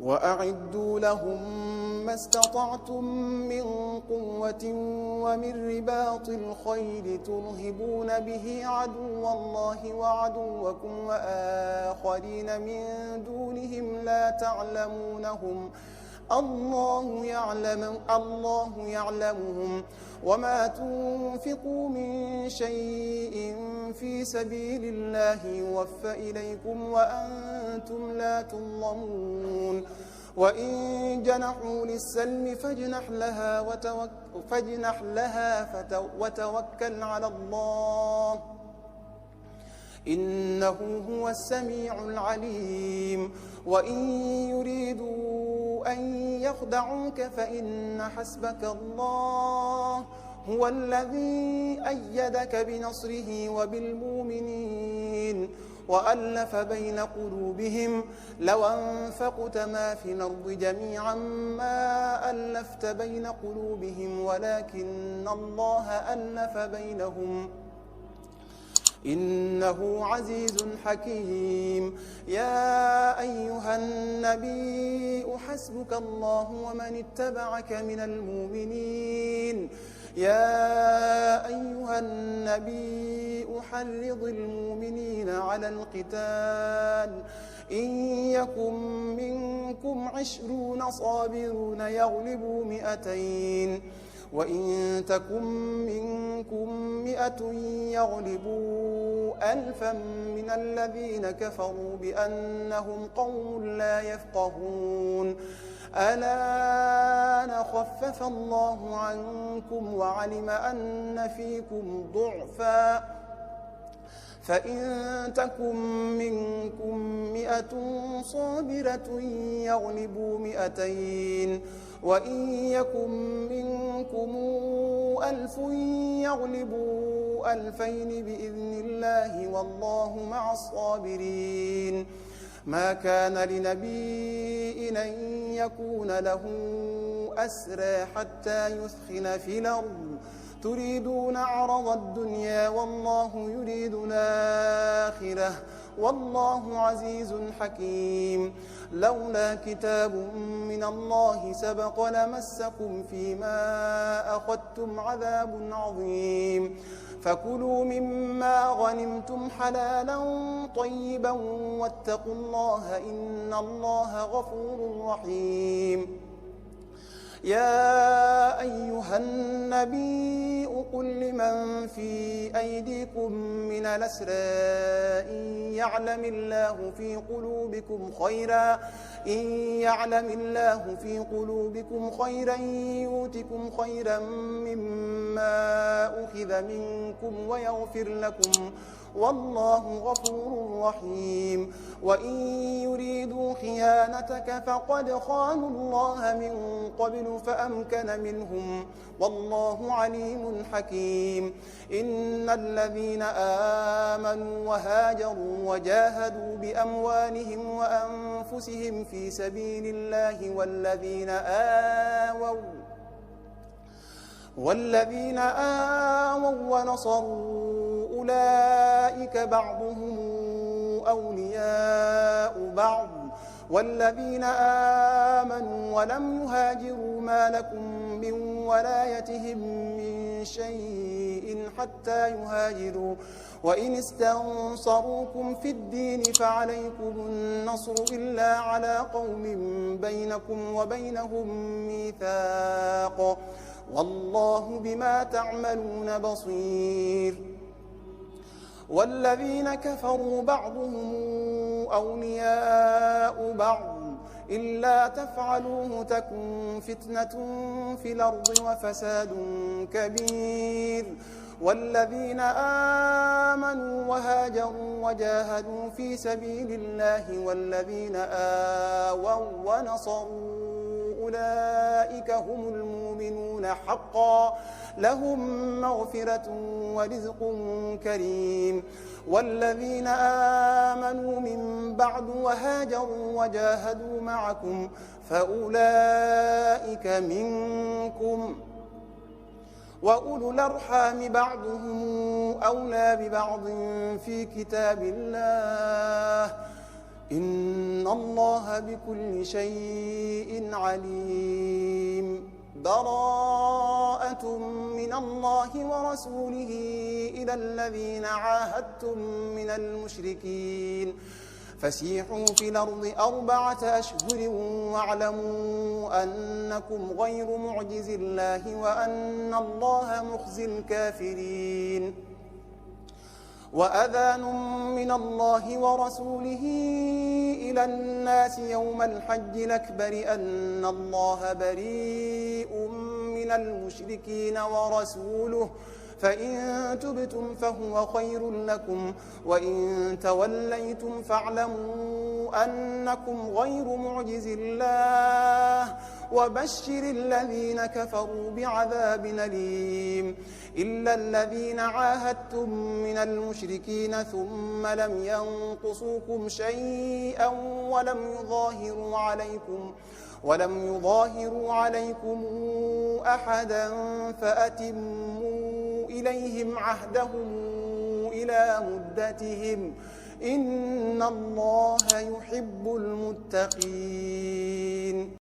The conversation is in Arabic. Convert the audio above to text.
وأعدوا لهم ما استطعتم من قوة ومن رباط الخيل ترهبون به عدو الله وعدوكم وآخرين من دونهم لا تعلمونهم الله يعلمهم وما تنفقوا من شيء في سبيل الله يوفى إليكم وأنتم لا تظلمون وإن جنحوا للسلم فاجنح لها وتوكل على الله إنه هو السميع العليم وإن يريدوا أن يخدعوك فإن حسبك الله هو الذي أيدك بنصره وبالمؤمنين وألف بين قلوبهم لو أنفقت ما في الأرض جميعا ما ألفت بين قلوبهم ولكن الله ألف بينهم إنه عزيز حكيم يا أيها النبي حسبك الله ومن اتبعك من المؤمنين يا أيها النبي حرض المؤمنين على القتال إن يكن منكم 20 صابرون يغلبوا 200 وإن تكن منكم 100 يغلبوا 1000 من الذين كفروا بأنهم قوم لا يفقهون الآن خفف الله عنكم وعلم أن فيكم ضعفا فإن تكن منكم 100 صابرة يغلبوا 200 وإن يكن منكم 1000 يغلبوا 2000 بإذن الله والله مع الصابرين ما كان لنبي أن يكون له أسرى حتى يثخن في الأرض تريدون عرض الدنيا والله يريد الآخرة والله عزيز حكيم لولا كتاب من الله سبق لمسكم فيما أخذتم عذاب عظيم فكلوا مما غنمتم حلالا طيبا واتقوا الله إن الله غفور رحيم يا أيها النبي قل لمن في أيديكم من الأسرى إن يعلم الله في قلوبكم خيرا يؤتكم خيرا مما أخذ منكم ويغفر لكم والله غفور رحيم وإن يريدوا خيانتك فقد خانوا الله من قبل فأمكن منهم والله عليم حكيم إن الذين آمنوا وهاجروا وجاهدوا بأموالهم وأنفسهم في سبيل الله والذين آووا ونصروا أولئك بعضهم أولياء بعض والذين آمنوا ولم يهاجروا ما لكم من ولايتهم من شيء حتى يهاجروا وإن استنصروكم في الدين فعليكم النصر إلا على قوم بينكم وبينهم ميثاق والله بما تعملون بصير والذين كفروا بعضهم أولياء بعض إلا تفعلوه تكن فتنة في الأرض وفساد كبير والذين آمنوا وهاجروا وجاهدوا في سبيل الله والذين آووا ونصروا أولئك هم المؤمنون حقا لهم مغفرة ورزق كريم والذين آمنوا من بعد وهاجروا وجاهدوا معكم فأولئك منكم وأولو الأرحام بعضهم أولى ببعض في كتاب الله إن الله بكل شيء عليم. براءة من الله ورسوله إلى الذين عاهدتم من المشركين فسيحوا في الأرض 4 أشهر واعلموا أنكم غير معجز الله وأن الله مخزي الكافرين. وأذان من الله ورسوله إلى الناس يوم الحج الأكبر أن الله بريء من المشركين ورسوله فإن تبتم فهو خير لكم وإن توليتم فاعلموا أنكم غير معجز الله وبشر الذين كفروا بعذاب أليم. إلا الذين عاهدتم من المشركين ثم لم ينقصوكم شيئا ولم يظاهروا عليكم أحدا فأتموا إليهم عهدهم إلى مدتهم إن الله يحب المتقين.